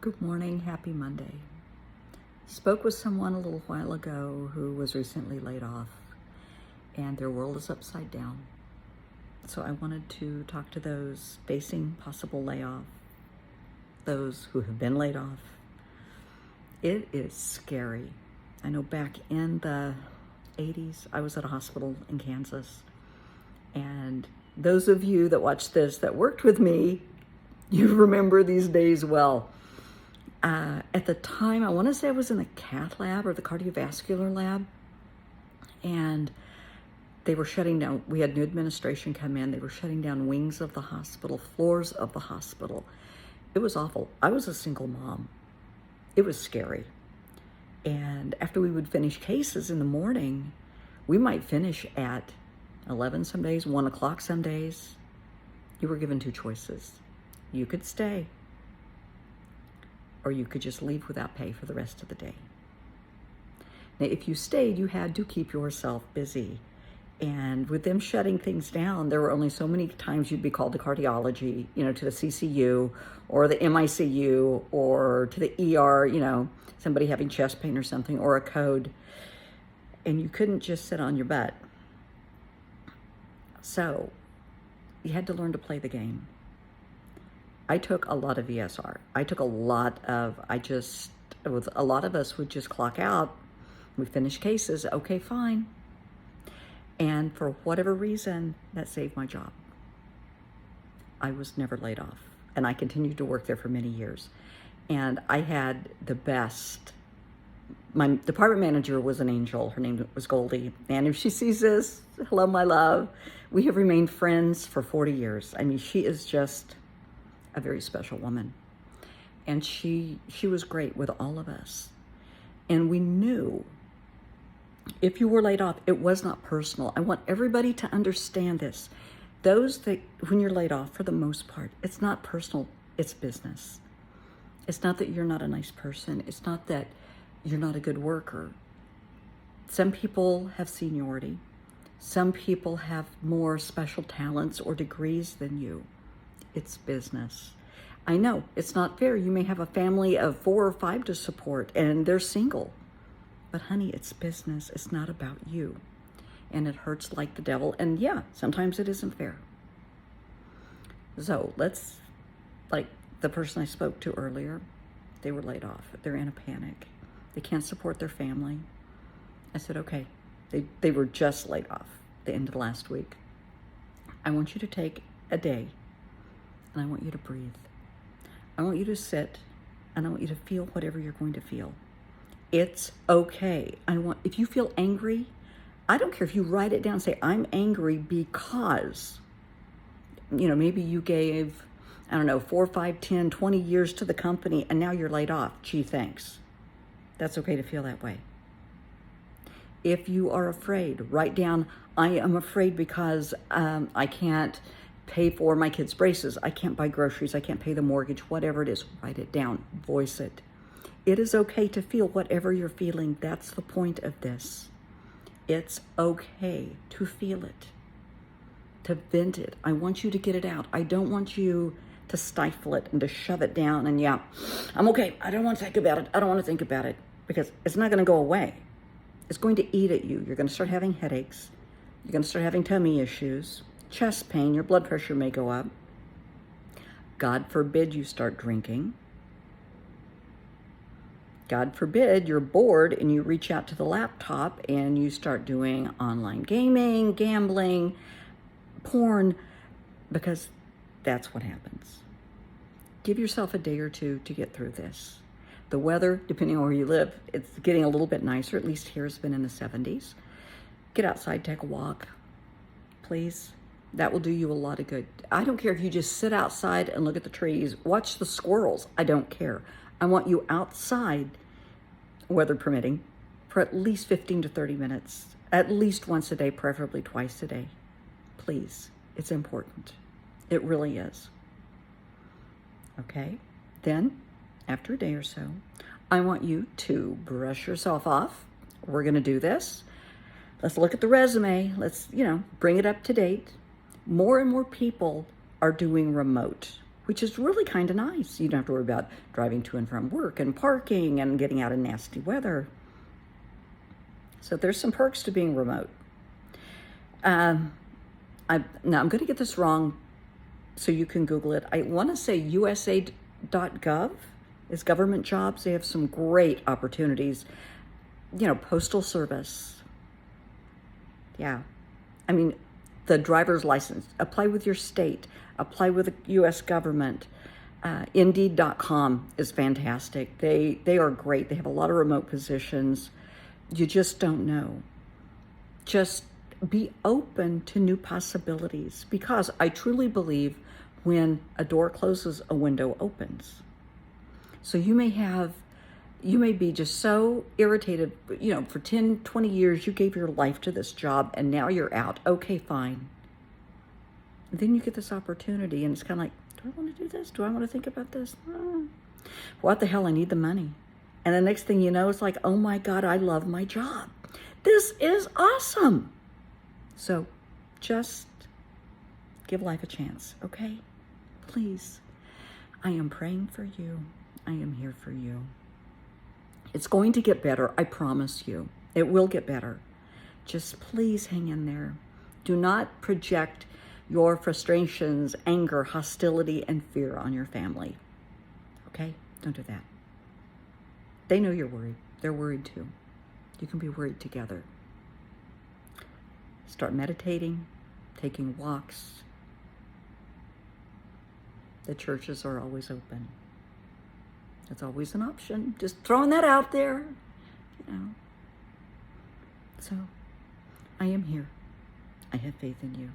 Good morning, happy Monday. Spoke with someone a little while ago who was recently laid off, and their world is upside down. So I wanted to talk to those facing possible layoff, those who have been laid off. It is scary. I know back in the 80s, I was at a hospital in Kansas, and those of you that watched this that worked with me, you remember these days well. At the time, I want to say I was in the cath lab or the cardiovascular lab, and they were shutting down. We had new administration come in. They were shutting down wings of the hospital, floors of the hospital. It was awful. I was a single mom. It was scary. And after we would finish cases in the morning, we might finish at 11 some days, 1 o'clock some days. You were given two choices. You could stay, or you could just leave without pay for the rest of the day. Now, if you stayed, you had to keep yourself busy. And with them shutting things down, there were only so many times you'd be called to cardiology, to the CCU or the MICU or to the ER, somebody having chest pain or something, or a code. And you couldn't just sit on your butt. So you had to learn to play the game. I took a lot of VSR. A lot of us would just clock out. We finish cases, okay, fine. And for whatever reason, that saved my job. I was never laid off, and I continued to work there for many years. And I had the best. My department manager was an angel. Her name was Goldie. And if she sees this, hello, my love. We have remained friends for 40 years. I mean, she is just a very special woman. And she was great with all of us. And we knew if you were laid off, it was not personal. I want everybody to understand this. Those that, when you're laid off, for the most part, it's not personal, it's business. It's not that you're not a nice person. It's not that you're not a good worker. Some people have seniority. Some people have more special talents or degrees than you. It's business. I know it's not fair. You may have a family of 4 or 5 to support and they're single. But honey, it's business. It's not about you. And it hurts like the devil. And yeah, sometimes it isn't fair. So like the person I spoke to earlier, they were laid off. They're in a panic. They can't support their family. I said, okay, they were just laid off the end of last week. I want you to take a day and I want you to breathe. I want you to sit and I want you to feel whatever you're going to feel. It's okay. If you feel angry, I don't care if you write it down and say, I'm angry because, maybe you gave, 4, 5, 10, 20 years to the company and now you're laid off. Gee, thanks. That's okay to feel that way. If you are afraid, write down, I am afraid because I can't pay for my kids' braces. I can't buy groceries. I can't pay the mortgage, whatever it is. Write it down. Voice it. It is okay to feel whatever you're feeling. That's the point of this. It's okay to feel it, to vent it. I want you to get it out. I don't want you to stifle it and to shove it down and I'm okay. I don't want to think about it. I don't want to think about it because it's not going to go away. It's going to eat at you. You're going to start having headaches. You're going to start having tummy issues, chest pain. Your blood pressure may go up. God forbid you start drinking. God forbid you're bored and you reach out to the laptop and you start doing online gaming, gambling, porn, because that's what happens. Give yourself a day or two to get through this. The weather, depending on where you live, it's getting a little bit nicer. At least here it's been in the 70s. Get outside, take a walk, please. That will do you a lot of good. I don't care if you just sit outside and look at the trees, watch the squirrels. I don't care. I want you outside, weather permitting, for at least 15 to 30 minutes, at least once a day, preferably twice a day. Please, it's important. It really is. Okay? Then, after a day or so, I want you to brush yourself off. We're going to do this. Let's look at the resume. Let's, bring it up to date. More and more people are doing remote, which is really kind of nice. You don't have to worry about driving to and from work and parking and getting out in nasty weather. So there's some perks to being remote. Now I'm going to get this wrong, so you can Google it. I want to say USA.gov is government jobs. They have some great opportunities. Postal service. Yeah. I mean, the driver's license. Apply with your state. Apply with the U.S. government. Indeed.com is fantastic. They are great. They have a lot of remote positions. You just don't know. Just be open to new possibilities, because I truly believe when a door closes, a window opens. So you may be just so irritated, for 10, 20 years, you gave your life to this job and now you're out. Okay, fine. And then you get this opportunity and it's kind of like, do I want to do this? Do I want to think about this? What the hell? I need the money. And the next thing you know, it's like, oh my God, I love my job. This is awesome. So just give life a chance, okay? Please. I am praying for you. I am here for you. It's going to get better, I promise you. It will get better. Just please hang in there. Do not project your frustrations, anger, hostility, and fear on your family. Okay? Don't do that. They know you're worried. They're worried too. You can be worried together. Start meditating, taking walks. The churches are always open. That's always an option. Just throwing that out there, So, I am here. I have faith in you.